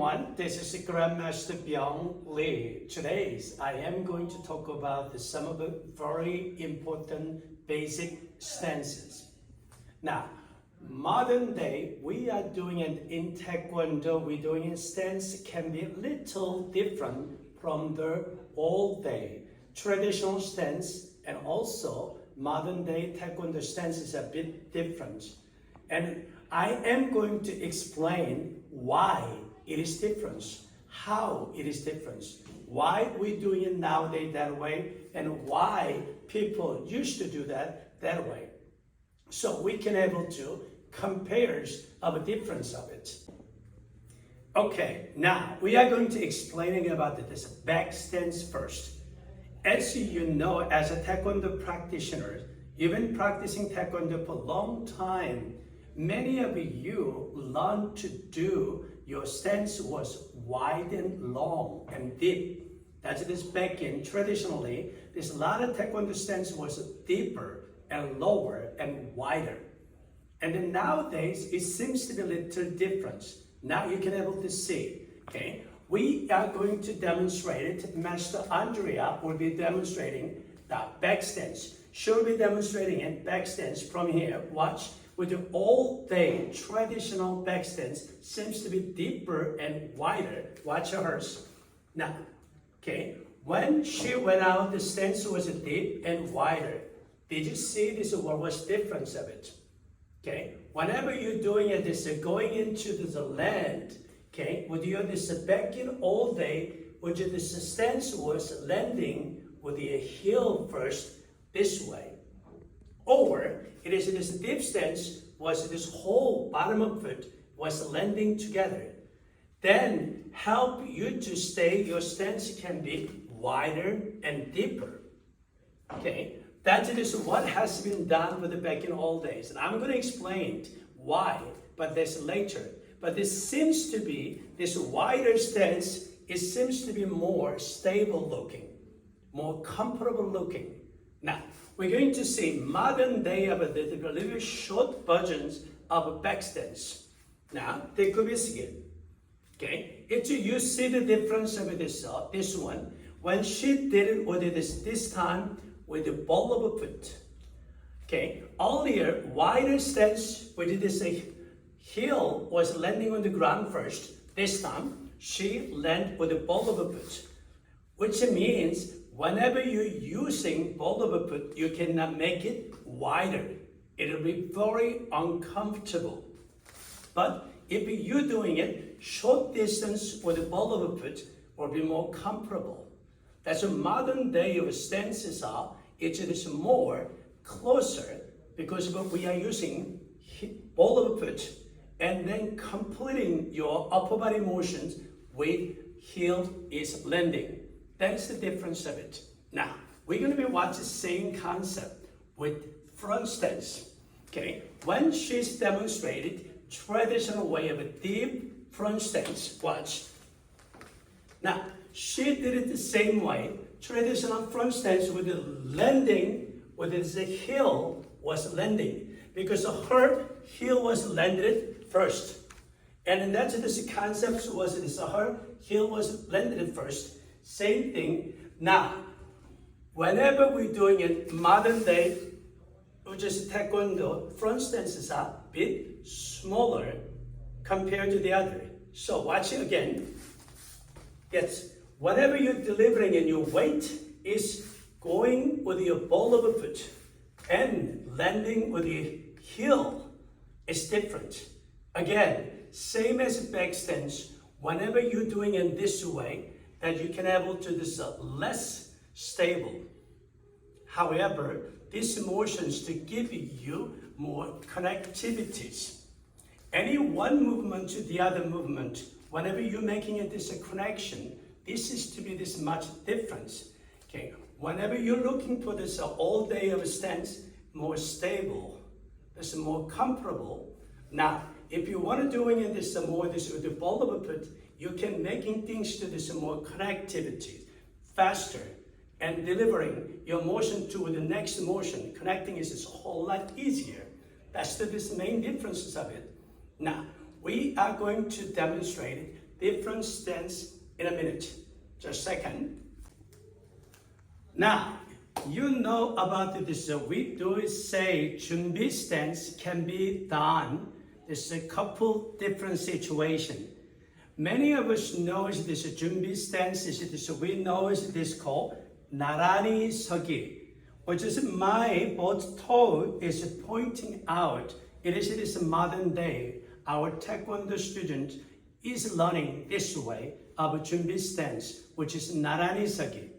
everyone, this is Grandmaster Byung Lee. Today, I am going to talk about some of the very important basic stances. Now, modern day, we are doing it in Taekwondo, we're doing a stance can be a little different from the old day traditional stance, and also modern day Taekwondo stance is a bit different. And I am going to explain why it is different, how it is different, why we're doing it nowadays that way, and why people used to do that way. So we can able to compare of a difference of it. Okay, now we are going to explaining about this back stance first. As you know, as a Taekwondo practitioner, you've been practicing Taekwondo for a long time. Many of you learned to do your stance was wide and long and deep. That's this back in. Traditionally, there's a lot of Taekwondo stance was deeper and lower and wider. And then nowadays, it seems to be a little different. Now you can able to see, okay? We are going to demonstrate it. Master Andrea will be demonstrating the back stance. She'll be demonstrating it back stance from here. Watch. With the all-day traditional back stance seems to be deeper and wider. Watch hers. Now, okay, when she went out, the stance was deep and wider. Did you see this? What was the difference of it? Okay, whenever you're doing it, this going into the land. Okay, with your this back in all day, which this stance was landing with the heel first this way. Or it is this deep stance was this whole bottom of it was landing together. Then help you to stay, your stance can be wider and deeper. Okay, that is what has been done with the back in all days. And I'm going to explain why, but this later. But this seems to be, this wider stance, it seems to be more stable looking, more comfortable looking. Now, we're going to see modern day of a little short versions of back stance. Now, they could be skin. Okay, if you see the difference of this one, when she did it with this time with the ball of a foot. Okay, earlier wider stance with this heel was landing on the ground first. This time she landed with the ball of a foot, which means whenever you're using ball of a foot, you cannot make it wider. It'll be very uncomfortable. But if you're doing it short distance with the ball of a foot, will be more comfortable. That's what modern day of stances are. It is more closer because we are using ball of a foot and then completing your upper body motions with heel is landing. That's the difference of it. Now, we're going to be watching the same concept with front stance. Okay, when she's demonstrated traditional way of a deep front stance, watch. Now, she did it the same way, traditional front stance with the landing, with the heel was landing, because her heel was landed first. And that's this concept was this, her heel was landed first. Same thing. Now, whenever we're doing it modern day, which is Taekwondo, front stances are a bit smaller compared to the other. So watch it again. Yes, whenever you're delivering and your weight is going with your ball of a foot and landing with the heel is different. Again, same as back stance, whenever you're doing it this way, that you can able to this less stable. However, these motions to give you more connectivities. Any one movement to the other movement, whenever you're making this connection, this is to be this much difference. Okay, whenever you're looking for this all day of stance, more stable, this more comfortable. Now, if you want to doing it this more this with the ball of a foot, you can making things to this more connectivity, faster, and delivering your motion to the next motion. Connecting is a whole lot easier. That's the main differences of it. Now, we are going to demonstrate different stance in a minute. Just a second. Now, you know about this. We do say 준비 stance can be done. There's a couple different situations. Many of us know this 준비 stance is this. We know is this called 나란히 서기, which is my both toe is pointing out. It is this modern day. Our Taekwondo student is learning this way of 준비 stance, which is 나란히 서기.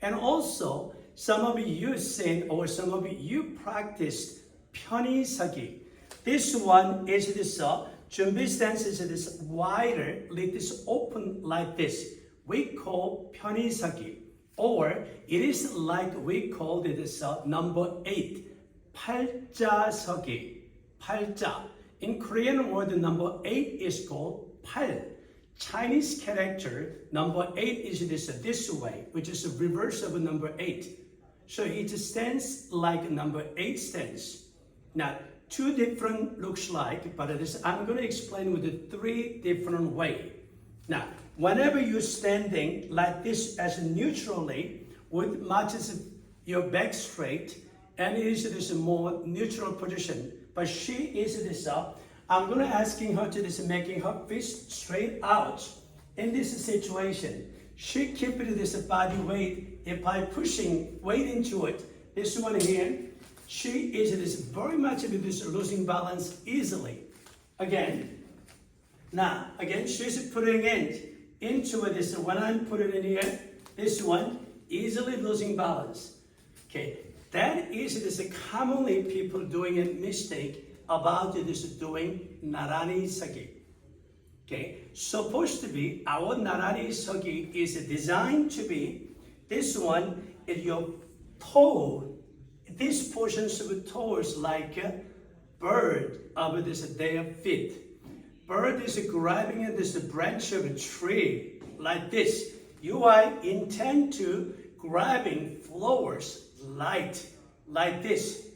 And also, some of you seen or some of you practiced 편히 서기. This one is this 준비 stance is this wider, let this open like this. We call 편히 서기. Or it is like we called it this number 8, 팔자 서기. 팔자. In Korean word, number 8 is called 팔. Chinese character number 8 is this way, which is a reverse of number 8. So it stands like number 8 stands. Now, two different looks like, but I'm going to explain with the three different way. Now, whenever you're standing like this as neutrally, with matches your back straight, and it is this more neutral position. But she is this up. I'm going to asking her to this making her fist straight out. In this situation, she keep this body weight by pushing weight into it. This one here, she is this very much this losing balance easily. Again, she's putting it into this. When I'm putting it in here, this one easily losing balance. Okay, that is this commonly people doing a mistake about this doing 나란히 서기. Okay, supposed to be our 나란히 서기 is designed to be this one is your toe. This portions of the toe is like a bird of this their feet. Bird is grabbing at this branch of a tree like this. You are intent to grabbing flowers light like this.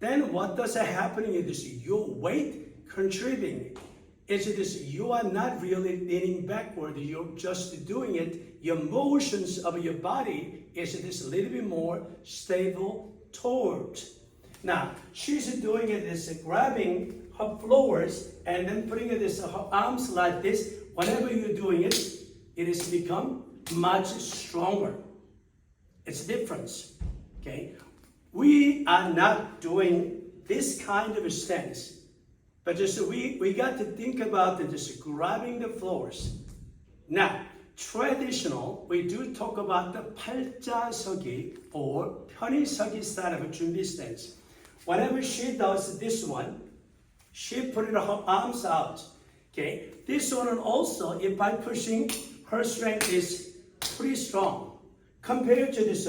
Then what does happen is this, your weight contributing. It's this, you are not really leaning backward, you're just doing it. Your motions of your body is this a little bit more stable towards. Now, she's doing it this, grabbing her flowers and then putting it this, her arms like this. Whenever you're doing it, it has become much stronger. It's a difference, okay? We are not doing this kind of a stance, but just we got to think about just grabbing the floors. Now, traditional, we do talk about the 팔자 서기 or 편히 서기 style of a 준비 stance. Whenever she does this one, she put her arms out. Okay, this one also, if by pushing, her strength is pretty strong compared to this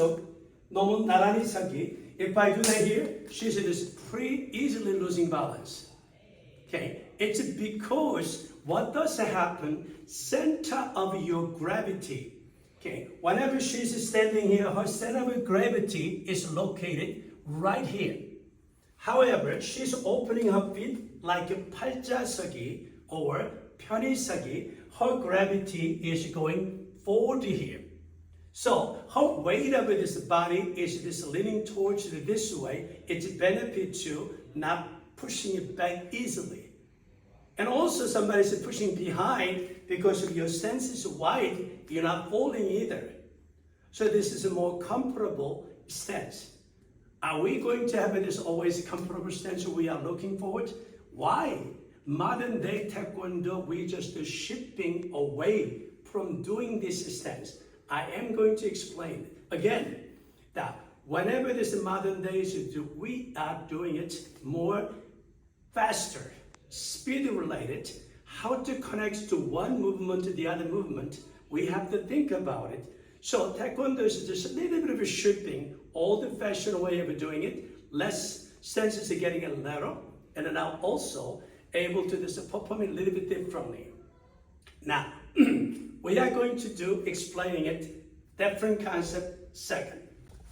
너무 나란히 서기. If I do that here, she's just pretty easily losing balance. Okay, it's because what does happen? Center of your gravity. Okay, whenever she's standing here, her center of gravity is located right here. However, she's opening her feet like a 팔자 서기 or 편히 서기. Her gravity is going forward here. So her weight of this body is this leaning towards this way. It's a benefit to not pushing it back easily. And also somebody's pushing behind because of your stance is wide, you're not falling either. So this is a more comfortable stance. Are we going to have this always comfortable stance we are looking forward? Why? Modern day Taekwondo, we just shifting away from doing this stance. I am going to explain again that whenever this modern days we are doing it more faster, speed related, how to connect to one movement to the other movement, we have to think about it. So Taekwondo is just a little bit of a shifting, old-fashioned way of doing it, less senses are getting a little, and are now also able to just perform it a little bit differently. Now, we are going to do explaining it, different concept second.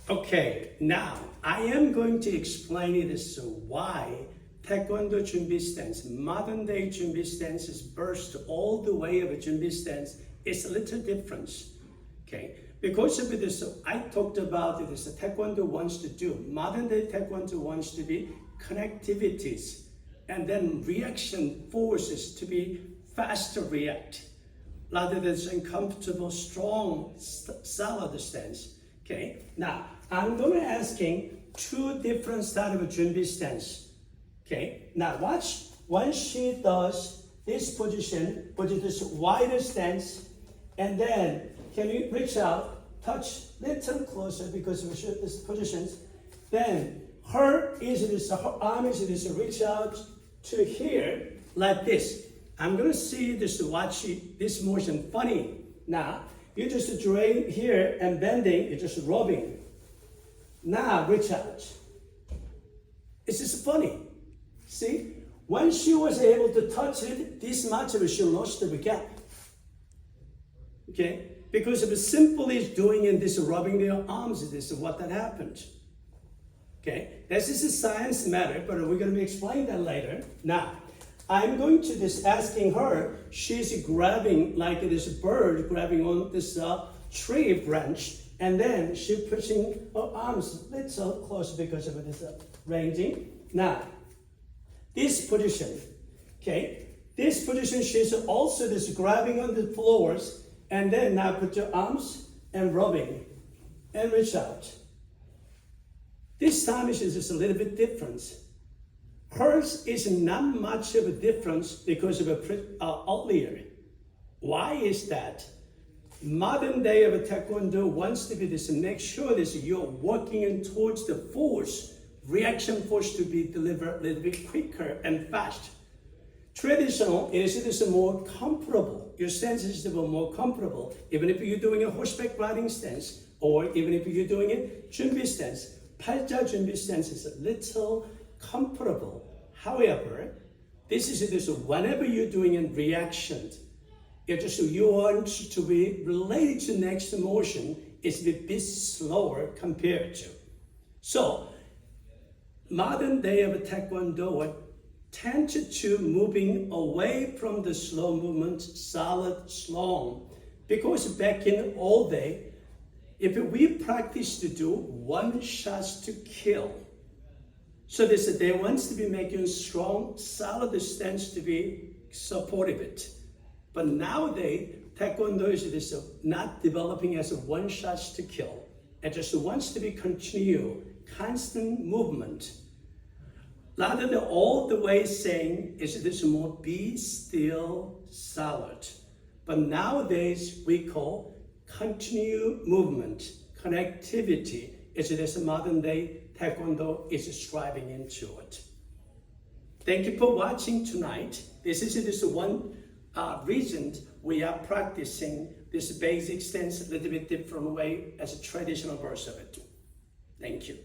Okay, now I am going to explain it as to why Taekwondo 준비 stance, modern day 준비 stance is burst all the way of a 준비 stance. It's a little difference, okay? Because of this, I talked about this, Taekwondo wants to do, modern day Taekwondo wants to be connectivities, and then reaction forces to be faster react, rather than uncomfortable, strong, solid stance, okay? Now, I'm going to asking two different styles of 준비 stance. Okay, now watch, when she does this position, which is this wider stance, and then can you reach out, touch little closer because of this positions, then her arm is this reach out to here, like this. I'm gonna see this, watch this motion funny. Now, you just drain here and bending, you're just rubbing. Now, reach out. It's just funny. See, when she was able to touch it this much, she lost the gap. Okay, because of simply doing in this rubbing their arms, this is what that happened. Okay, this is a science matter, but we're going to explain that later. Now, I'm going to just asking her. She's grabbing like this bird grabbing on this tree branch, and then she's pushing her arms a little close because of this ranging. Now. This position, okay? This position, she's also this grabbing on the floors, and then now put your arms and rubbing, and reach out. This time is just a little bit different. Hers is not much of a difference because of earlier. Why is that? Modern day of Taekwondo wants to be this, make sure this you're working in towards the force, reaction force to be delivered a little bit quicker and fast. Traditional is this more comfortable. Your stance is more comfortable, even if you're doing a horseback riding stance, or even if you're doing a 준비 stance. 팔자 준비 stance is a little comfortable. However, this is this whenever you're doing a reaction, it just you want to be related to next motion, it's a bit slower compared to. So, modern day of Taekwondo tend to moving away from the slow movement, solid, strong. Because back in old day, if we practice to do one shots to kill, so they wants to be making strong, solid stance to be supportive it. But nowadays, Taekwondo is this not developing as a one shots to kill. It just wants to be continue, constant movement. Rather than all the way saying, is this more be still solid. But nowadays, we call continue movement, connectivity. Is this modern day Taekwondo is striving into it. Thank you for watching tonight. This is this one reason we are practicing this basic stance a little bit different way as a traditional version of it. Thank you.